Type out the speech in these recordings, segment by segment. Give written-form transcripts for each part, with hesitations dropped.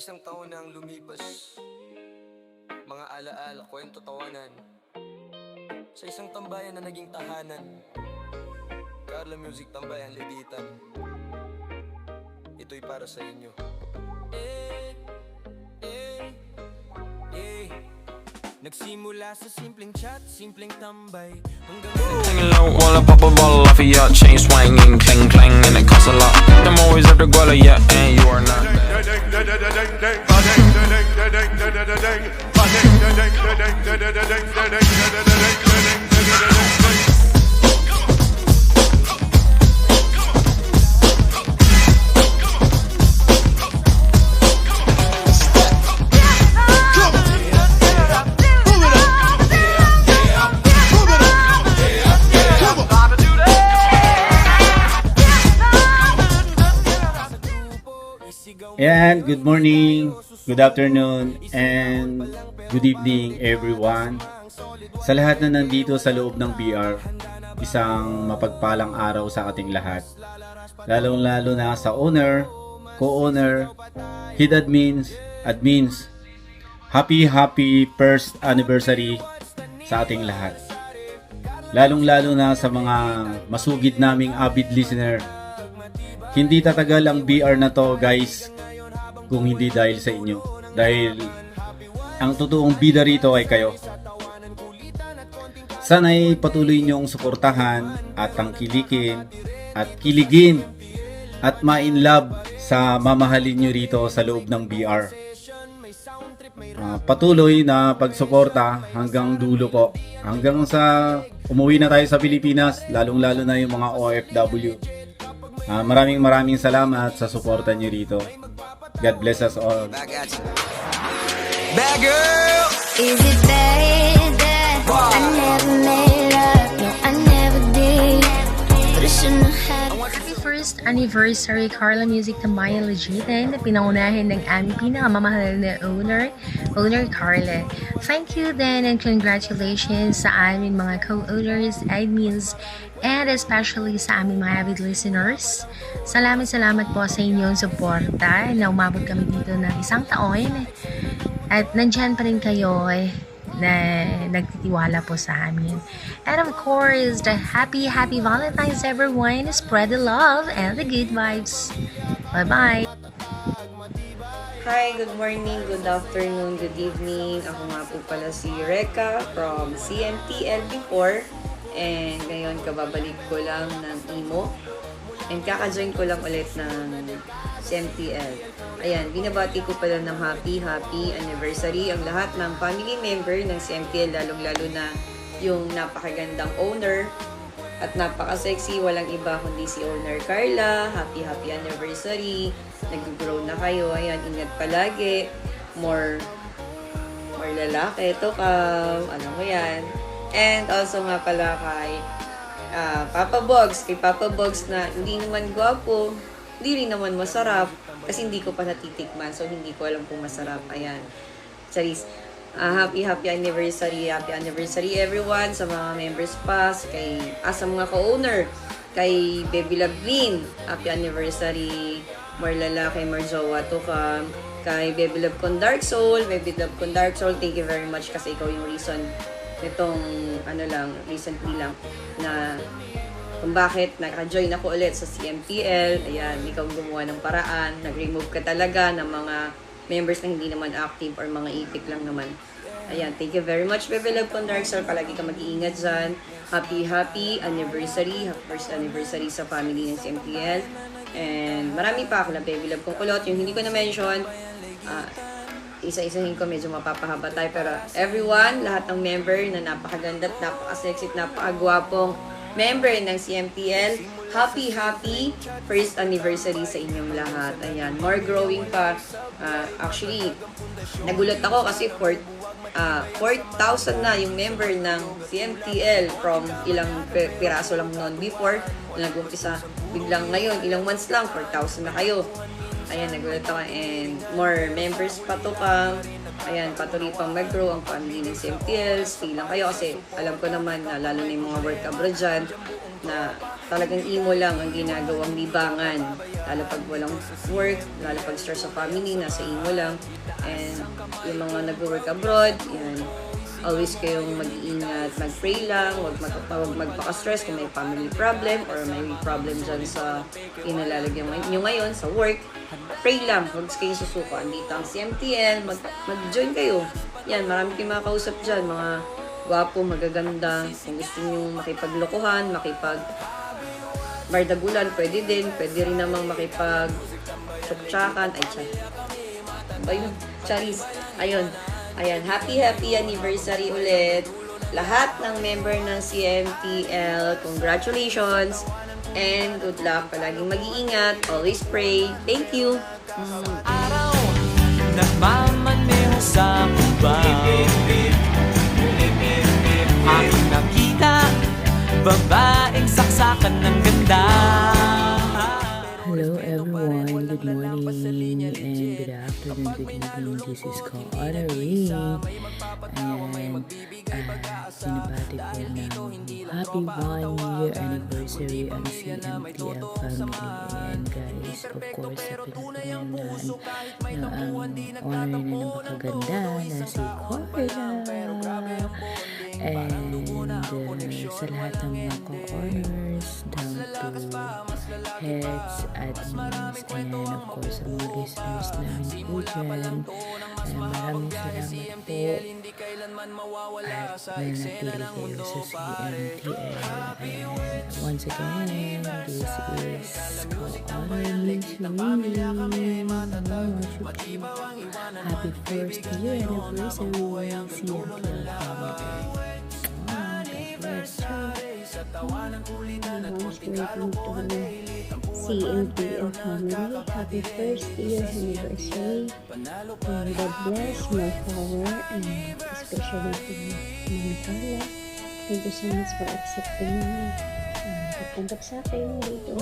Isang taon na ang lumipas, mga alaala, kwento, tawanan, sa isang tambayan na naging tahanan. Carla Music Tambayan Levitan, ito'y para sa inyo. Nagsimula sa simpleng chat, simpleng tambay, Hanging low while I pop a bottle off of your chain swinging, clang clang, and it costs a lot. I'm always at the guala, yeah, and you are not. And good morning, good afternoon, and good evening everyone. Sa lahat na nandito sa loob ng BR, isang mapagpalang araw sa ating lahat. Lalong-lalo na sa owner, co-owner, head admins, admins. Happy first anniversary sa ating lahat. Lalong-lalo na sa mga masugid naming avid listener. Hindi tatagal ang BR na to, guys, kung hindi dahil sa inyo. Dahil ang totoong bida rito ay kayo. Sana'y patuloy niyong suportahan at tangkilikin at kiligin at ma-inlove sa mamahalin niyo rito sa loob ng BR. Patuloy na pagsuporta hanggang dulo po. Hanggang sa umuwi na tayo sa Pilipinas, lalong-lalo na yung mga OFW. Maraming salamat sa suporta niyo rito. God bless us all. Bad girl! Is it bad that I never made up? No, I never did. But I shouldn't have. Happy first anniversary Carla Music Tambayan Legitan na pinangunahin ng aming pinakamamahal na owner Carla. Thank you then and congratulations sa aming mga co-owners, admins, and especially sa aming mga avid listeners. Salamat po sa inyong suporta na umabot kami dito ng isang taon. At nandyan pa rin kayo na nagtitiwala po sa amin. And of course, the happy Valentine's everyone. Spread the love and the good vibes. Bye-bye! Hi, good morning, good afternoon, good evening. Ako nga po pala si Reka from CMTL before. And ngayon, kababalik ko lang ng Imo. And kaka-join ko lang ulit ng CMTL. Ayan, binabati ko pala ng happy anniversary ang lahat ng family member ng CMTL, lalong-lalo na yung napakagandang owner at napaka-sexy, walang iba kundi si owner Carla. Happy anniversary. Nag-grow na kayo. Ayan, ingat palagi. More lalaki. Ito ka. Ano mo yan. And also nga pala kay Papa Bogs. Kay Papa Bogs na hindi naman gwapo, hindi rin naman masarap. Kasi hindi ko pa natitikman. So, hindi ko alam kung masarap. Ayan. Charis. Happy anniversary. Happy anniversary everyone. Sa mga members pa. Sa mga co-owner. Kay Baby Love Green. Happy anniversary. More lalaki, more jowa to ka. Kay Baby Love Con Dark Soul. Baby Love Con Dark Soul. Thank you very much kasi ikaw yung reason nitong recently lang na kung bakit naka-join ako ulit sa CMTL. Ayan, ikaw gumawa ng paraan, nag-remove ka talaga ng mga members na hindi naman active or mga ipik lang naman. Ayan, thank you very much, Baby Love Con Dark Soul. Palagi ka mag-iingat dyan. Happy anniversary, first anniversary sa family ng CMTL. And marami pa ako na Baby Love Con Kulot. Yung hindi ko na-mention, isa-isahin ko, medyo mapapahaba tayo. Pero everyone, lahat ng member na napakaganda at napaka-sexy at napakagwapong member ng CMTL, happy first anniversary sa inyong lahat. Ayan, more growing pa. Actually, nagulat ako kasi 4,000 na yung member ng CMTL from ilang piraso lang noon before. Nag-umpisa biglang ngayon, ilang months lang, 4,000 na kayo. Ayan, nagulat ako and more members pa to pa. Ayan, patuloy pang mag-grow ang family ng CMTL. Stay lang kayo kasi alam ko naman na lalo na yung mga work abroad dyan na talagang imo lang ang ginagawang libangan. Lalo pag walang work, lalo pag stress sa family, nasa imo lang. And yung mga nag-work abroad, yan, always kayong mag-iingat, mag-pray lang, huwag magpaka-stress kung may family problem or may problem dyan sa inalalagyan nyo ngayon sa work. Pray lang, huwag kayong susuko. Andito ang CMTL, mag-join kayo. Yan, marami kayong makakausap dyan, mga gwapo, magaganda. Kung gusto nyo makipaglokohan, bardagulan, pwede din. Pwede rin namang makipag-tsuktsakan. Ay, ayun, charis. Ayun. Ayan, happy anniversary ulit. Lahat ng member ng CMTL, congratulations and good luck. Palaging mag-iingat, always pray. Thank you. Araw, nagmamaneho sa kuba. Aking nakita, babaeng saksakan ng ganda. Hello everyone, good morning and good afternoon, good evening. This is Connery and binabati ko ng happy 1-year anniversary ang CMTL family. And guys, of course, sa pinagpamunan na ang honor na napakaganda na si Corla. And sa lahat ng mga co-honors down to heads, admins, and of course sa mga listeners namin po dyan. Maraming salamat po at nanatili kayo sa CMTL. And once again, this is Co-Honor means really happy first year anniversary CMTL family. CMTL family, happy first year anniversary. And God bless, more power, and especially to Mami Carla. Thank you so much for accepting me. Pagtanggap sa akin dito.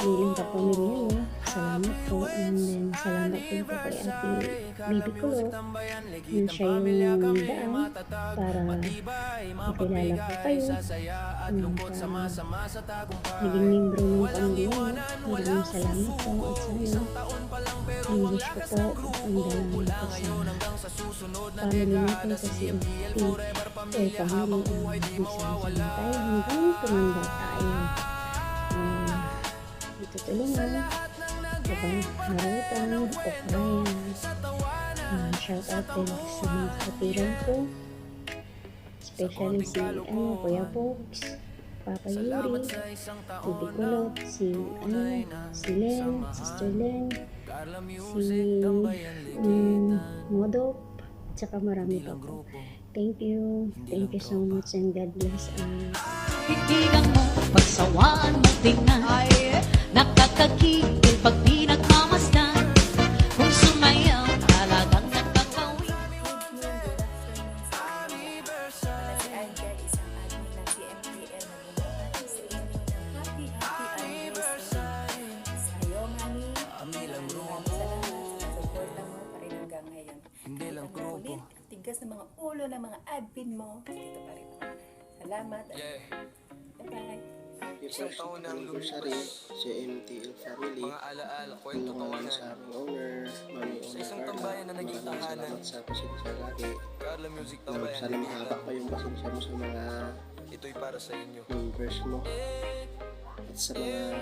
Bilang kapamilya niyo, salamat po. And then, salamat din po kay Ate Bibi Kulot. Yung siya yung daan para makilala po kayo. Naging membro ng pamilya niyo. Maraming salamat po. At sana, ang wish ko po, ang dalangin ko sa family natin kasi family ang nagsasama tayo hanggang tumanda tayo. Tutulungan habang harapan o kaya shout out din sa mga katiran ko, especially si Kuya Box, Papa Yuri, Bibi Kulot, si Len, Sister Len, si Modop, at saka marami pa po. Thank you so much and God bless us. Titigan mo, pagsawaan mo tingnan. Nakakakigil pag di nagmamasdan. Kung sumayaw, talagang nakakawin. Tigas ng mga ulo ng mga admin mo. Dito pa rin ako. Salamat. Bye-bye. Isang taon na ang lumipas. CMTL family, Mga alaala, kwento tawanan. sa aming owner, Mami Sa Owner isang Carla, tambayan na naging maraming tahanan. salamat sa pasensya lagi. Carla Music Na Tambayan. sana mahaba pa yung pasensya mo sa mga Ito'y para sa inyo. members mo at sa mga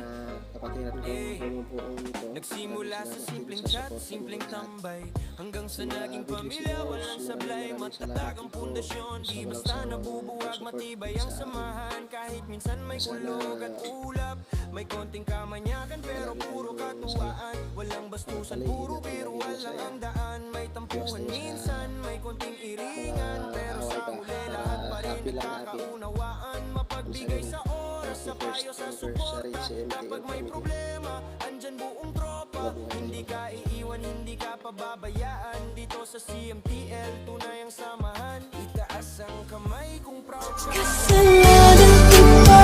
kapatiran kong bumubuong nito. Nagsimula sa simpleng chat, simpleng tambay, hanggang sa naging pamilya, walang sablay. Matatag ang pundasyon, di basta nabubuwag, matibay ang samahan. Kahit minsan may kulog at ulap, may konting kamanyakan pero puro katuwaan. Walang bastusan, puro biruan lang ang daan. May tampuhan minsan, may konting iringan, pero sa huli lahat pa rin nagkakaunawaan. Mapagbigay sa oras, sa payo, sa support. Kapag may problema, andyan buong tropa. Hindi ka iiwan, hindi ka pababayaan. Dito sa CMTL, tunay ang samahan. Itaas ang kamay kung proud ka. Kasalanan ko ba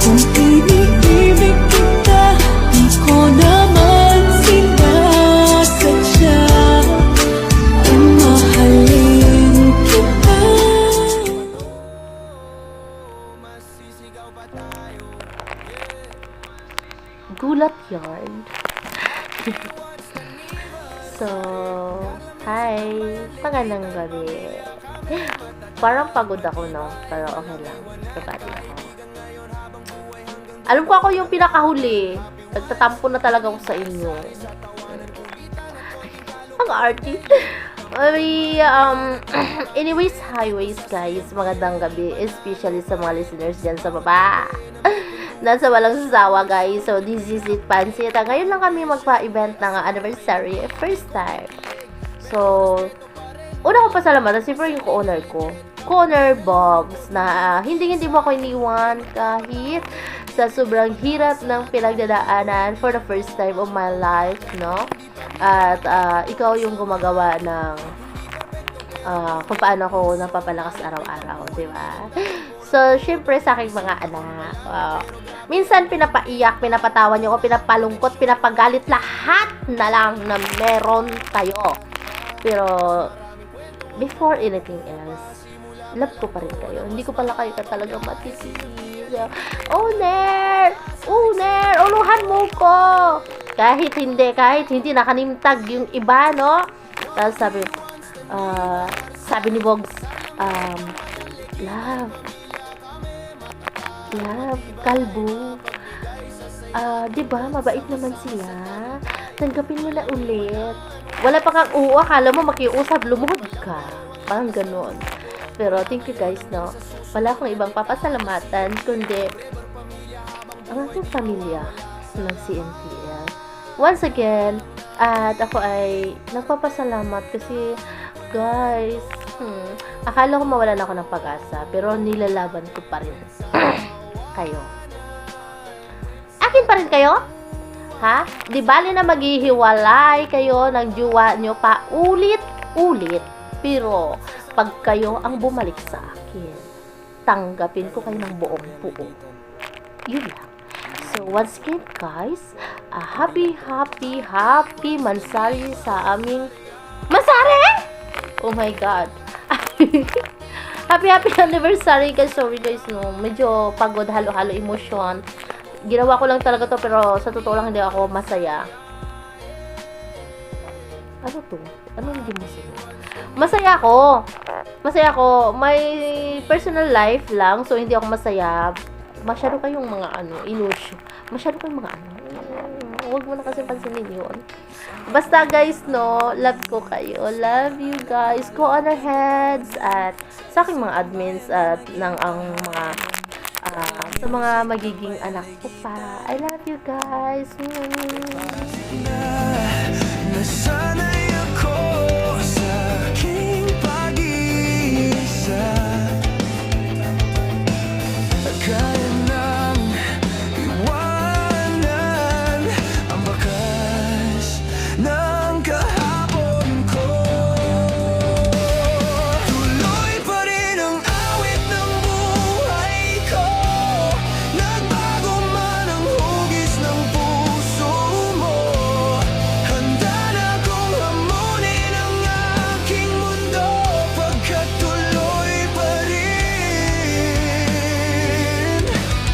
kung iniibig kita? Di ko naman sinasadya ang mahalin kita. Masisigaw pa tayo. So, hi! Magandang gabi. Parang pagod ako, no? Pero okay lang. Kabati ako. Alam ko ako yung pinakahuli. Nagtatampo na talaga ako sa inyo. Ang arty. Anyways, highways guys. Magandang gabi. Especially sa mga listeners dyan sa baba. Nasa walang sawa guys. So, this is it, Pansit. Ngayon lang kami magpa-event ng anniversary. First time. So, una ko pasalamatan, siyempre yung co-owner ko. Co-owner Bogs na hindi mo ako iniwan kahit sa sobrang hirap ng pinagdadaanan for the first time of my life, no? At ikaw yung gumagawa ng kung paano ako napapalakas araw-araw, di ba? So, syempre sa aking mga anak, minsan pinapaiyak, pinapatawa niyo ako, pinapalungkot, pinapagalit, lahat na lang na meron kayo. Pero, before anything else, love ko pa rin kayo. Hindi ko pala kayo talagang matitis. Owner! Uluhan mo ko! Kahit hindi nakanimtag yung iba, no? Tapos sabi ni Bogs, love, kalbo. Diba, mabait naman sila. Tanggapin mo na ulit. Wala pa kang akala mo makiusap, lumuhod ka. Parang ganon. Pero thank you guys, no? Wala akong ibang papasalamatan, kundi ang aking pamilya ng CNTL. Once again, at ako ay nagpapasalamat kasi, guys, akala ko mawalan ako ng pag-asa, pero nilalaban ko pa rin kayo. Akin pa rin kayo? Ha? Di bali na maghihiwalay kayo ng jowa nyo pa ulit-ulit. Pero, pag kayo ang bumalik sa akin, tanggapin ko kayo ng buong buo. Yun lang. So, once again, guys, happy Mansari sa aming Mansari! Oh my God. happy anniversary, guys. Sorry, guys, no. Medyo pagod, halo-halo emosyon. Ginawa ko lang talaga to, pero sa totoo lang hindi ako masaya. Ano to? Ano hindi masaya? Masaya ako. May personal life lang, so hindi ako masaya. Masyado kayong mga illusion. Masyado kayong mga huwag mo na kasi pansinin yun. Basta guys, no, love ko kayo. Love you guys. Co-honor heads at sa aking mga admins at ang mga sa mga magiging anak ko pa. I love you guys. Nasanay ako sa aking pag-iisa. Kaya nang iwanan ang bakas ng kahapon ko. Tuloy pa rin ang awit ng buhay ko. Nagbago man ang hugis ng puso mo. Handa na kong hamunin ang aking mundo, pagkat tuloy pa rin.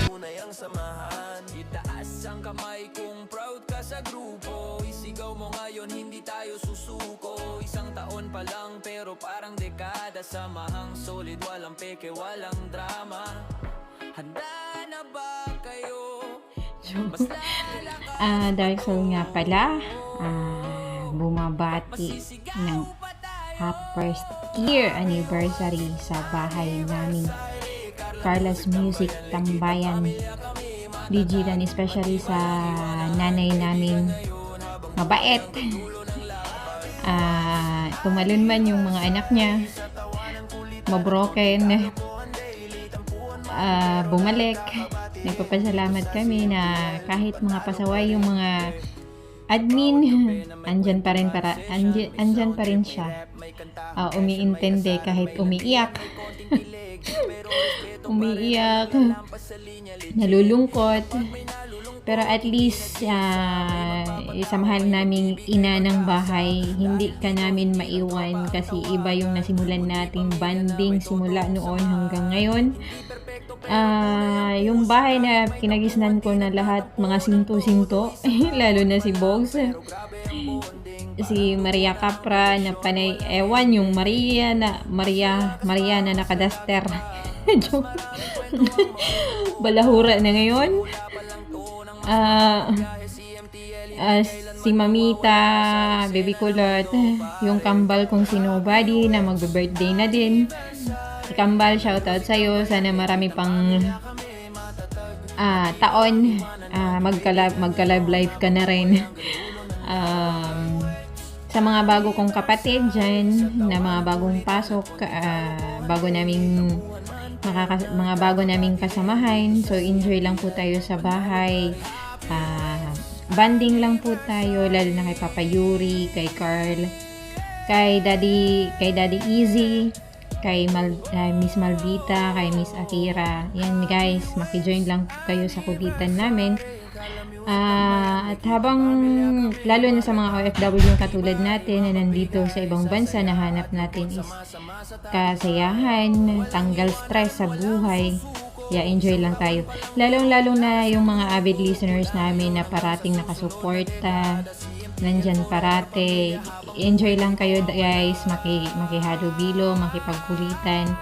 Tunay ang samahan, itaas ang kamay kung proud ka sa grupo. Isigaw mo ngayon, hindi tayo susuko. Isang taon pa lang pero parang dekada. Samahang solid, walang peke, walang drama. Handa na ba kayo? Dahil nga pala, bumabati ng first year anniversary sa bahay namin, Carla's Music Tambayan, Digitan, especially sa nanay namin, mabait. Tumalon man yung mga anak niya, mabroken, bumalik. Nagpapasalamat kami na kahit mga pasaway yung mga admin, andyan pa rin siya. Umiintindi kahit umiiyak. Nalulungkot. Pero at least, sa mahal naming ina ng bahay, hindi ka namin maiwan kasi iba yung nasimulan nating banding simula noon hanggang ngayon. Yung bahay na kinagisnan ko na lahat mga sinto-sinto, lalo na si Bogs. Si Maria Capra na panay, ewan yung Maria na nakadaster. Joke. Balahura na ngayon. Si Mamita, Baby Kulot, yung Kambal kung sino body na magbe-birthday na din. Si Kambal, shoutout sa'yo. Sana marami pang taon. Magka-love life ka na rin. Sa mga bago kong kapatid dyan, na mga bagong pasok, mga bago naming kasamahan. So, enjoy lang po tayo sa bahay. Banding lang po tayo, lalo na kay Papa Yuri, kay Carl, kay Daddy Easy, kay Miss Malvita, kay Miss Akira. Yan guys, makijoin lang kayo sa kulitan namin. At habang lalo na sa mga OFW katulad natin na nandito sa ibang bansa, nahanap natin is kasayahan, tanggal stress sa buhay. Yeah, enjoy lang tayo. Lalong-lalo na yung mga avid listeners namin na parating nakasuporta, nandyan parate. Enjoy lang kayo guys, makihalubilo, makipagkulitan.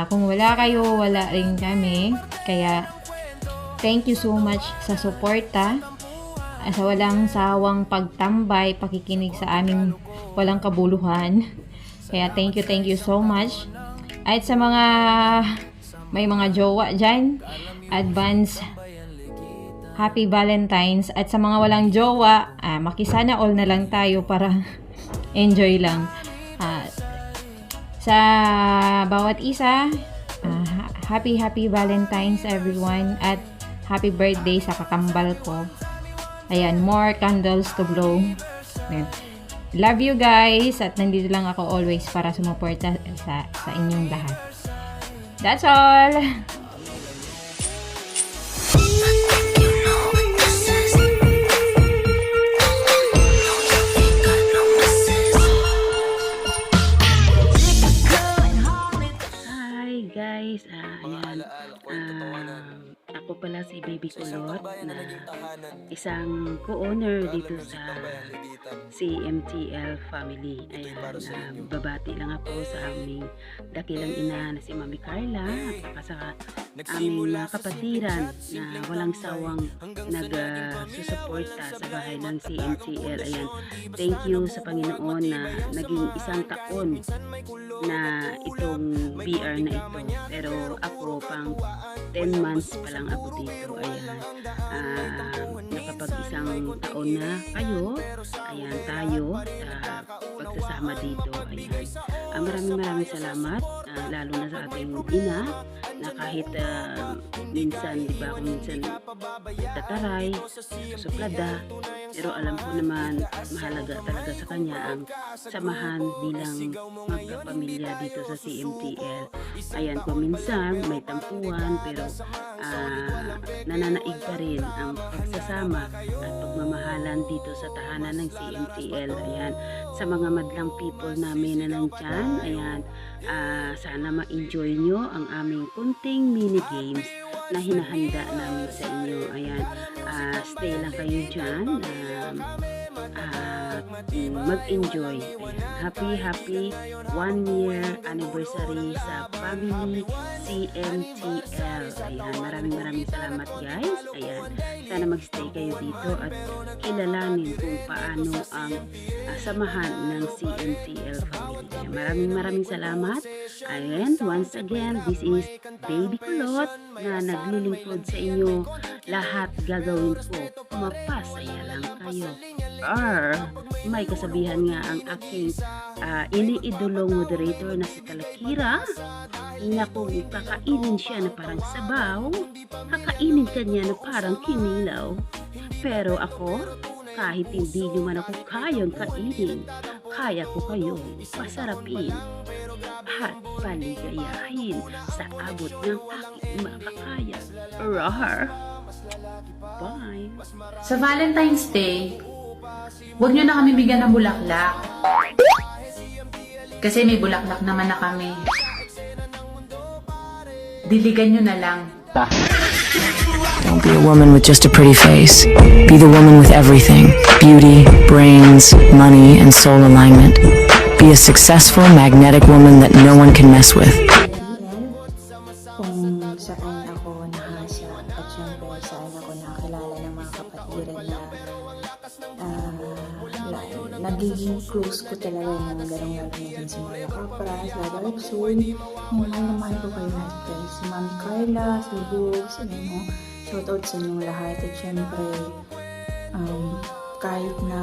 Kung wala kayo, wala rin kami. Kaya thank you so much sa suporta, sa walang sawang pagtambay, pakikinig sa aming walang kabuluhan. Kaya thank you so much. At sa mga may mga jowa dyan, advance Happy Valentine's. At sa mga walang jowa, makisana all na lang tayo para enjoy lang. Sa bawat isa, Happy Valentine's everyone, at happy birthday sa kakambal ko. Ayan, more candles to blow. Ayan. Love you guys, at nandito lang ako always para sumuporta sa inyong lahat. That's all! Guys, ayan, ako pala si Baby Kulot, na isang co-owner dito sa CMTL family. Ayan, babati lang ako sa aming dakilang ina na si Mami Carla, at sa aming mga kapatiran na walang sawang nagsusuporta sa bahay ng CMTL. Ayan, thank you sa Panginoon na naging isang taon na itong BR na ito. Pero ako pang 10 months pa lang ako dito. Ayan, nakapag isang taon na kayo. Ayan, tayo pagsasama dito. Ayan, maraming salamat, lalo na sa ating ina na kahit minsan, di ba, minsan tataray, suplada, pero alam ko naman mahalaga talaga sa kanya ang samahan bilang magkapamilya dito sa CMTL. Ayan, kung minsan may tampuan, pero nananaig pa rin ang pagsasama at pagmamahalan dito sa tahanan ng CMTL. Ayan, sa mga madlang people namin na nandyan, ayan, sana ma-enjoy nyo ang aming kunting mini games na hinahanda namin sa inyo. Ayan, stay lang kayo dyan, mag-enjoy. Happy 1 year anniversary sa family CMTL. Ayan, maraming salamat guys. Ayan, sana magstay kayo dito at kilalanin kung paano ang samahan ng CMTL family. Ayan, maraming salamat. And once again, this is Baby Kulot na naglilingkod sa inyo. Lahat gagawin ko, mapasaya lang kayo. May kasabihan nga ang aking iniidolong moderator na si Talakira, na kung kakainin siya na parang sabaw, kakainin ka niya na parang kinilaw. Pero ako, kahit hindi nyo man ako kayang kainin, kaya ko kayong pasarapin at paligayahin sa abot ng aking makakaya. Rawr! Bye! Sa Valentine's Day, huwag nyo na kami bigyan ng bulaklak. Kasi may bulaklak naman na kami. Diligan nyo na lang. Don't be a woman with just a pretty face. Be the woman with everything. Beauty, brains, money, and soul alignment. Be a successful, magnetic woman that no one can mess with. Kung saan ako nahasa at syempre saan ako nakilala ng mga kapatiran na nagiging close ko talaga ng larong-laro na din si Maria Capra, si Lada Repson, yung mahal ko kayo lahat guys, si Mami Carla, si Bugs, shoutout sa inyong lahat at syempre kahit na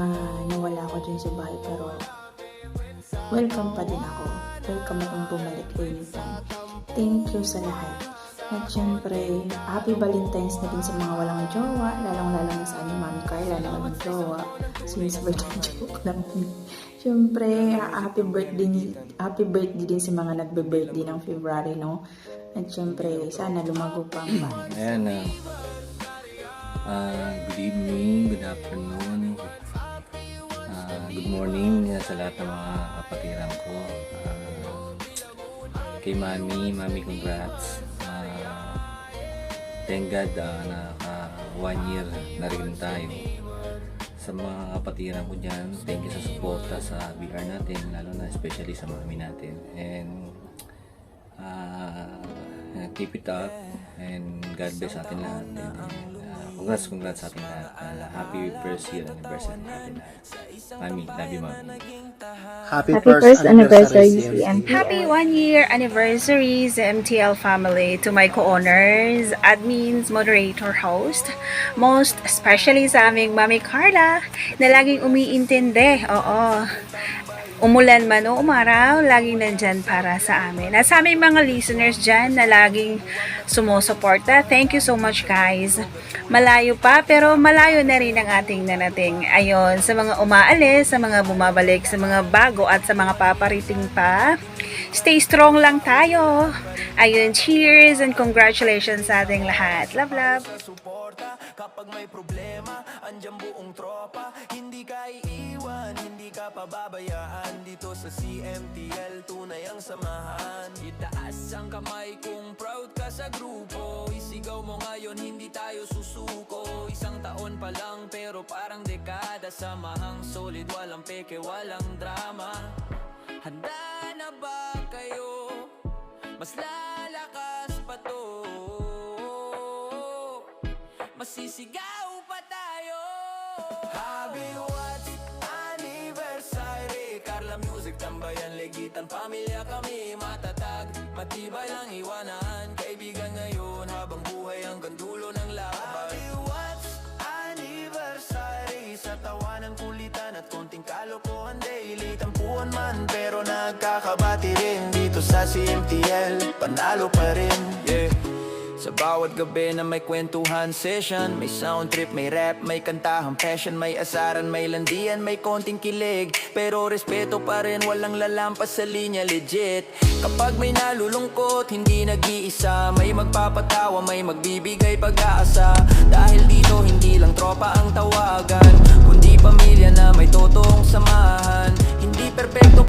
nawala ako dun sa bahay pero welcome pa din ako. Welcome akong bumalik anytime. Thank you sa lahat. At syempre, happy Valentine's na din sa mga walang jowa, lalong-lalo na sa aning Mami Carla na walang jowa. Since birthday joke lang. Syempre, happy birthday din sa mga nagbe-birthday ng February, no? At syempre, sana lumago pa ang bahay. Ayan, good evening, good afternoon, good morning sa lahat ng mga kapatiran ko. Kay Mami, congrats. Thank God naka 1 year na rin tayo. Sa mga kapatiran ko dyan, thank you sa suporta sa BR natin, lalo na especially sa Mami natin. And keep it up and God bless atin lahat. Congrats sa ating lahat. Happy first year anniversary natin lahat. Mami, love you, Mami. Happy first anniversary, CMTL. Happy 1 year anniversary sa MTL family, to my co-owners, admins, moderator, host, most especially sa aming Mami Carla na laging umiintindi. Oo. Umulan man o umaraw, laging nandyan para sa amin. At sa aming mga listeners dyan na laging sumusuporta, thank you so much guys. Malayo pa, pero malayo na rin ang ating nanating. Ayon, sa mga umaalis, sa mga bumabalik, sa mga bago at sa mga paparating pa, stay strong lang tayo. Ayun, cheers and congratulations sa ating lahat. Love, love. Kapag may problema, andyan buong tropa. Hindi ka iiwan, hindi ka pababayaan. Dito sa CMTL, tunay ang samahan. Itaas ang kamay kung proud ka sa grupo. Isigaw mo ngayon, hindi tayo susuko. Isang taon pa lang pero parang dekada. Samahang solid, walang peke, walang drama. Handa na ba kayo? Mas lalakas pa to. Masisigaw pa tayo. Happy what's anniversary. Carla Music tambayan, legitan, pamilya kami. Matatag, matibay lang iwanan. Kaibigan ngayon habang buhay hanggang dulo ng laban. Happy what's anniversary. Sa tawanan, kulitan at konting kalokohan daily. Tampuan man pero nagkakabati rin. Dito sa CMTL, panalo pa rin. Yeah. Sa bawat gabi na may kwentuhan session, may sound trip, may rap, may kantahang passion, may asaran, may landian, may konting kilig. Pero respeto pa rin, walang lalampas sa linya, legit. Kapag may nalulungkot, hindi nag-iisa. May magpapatawa, may magbibigay pag-aasa. Dahil dito hindi lang tropa ang tawagan, kundi pamilya na may totoong samahan. Hindi perpekto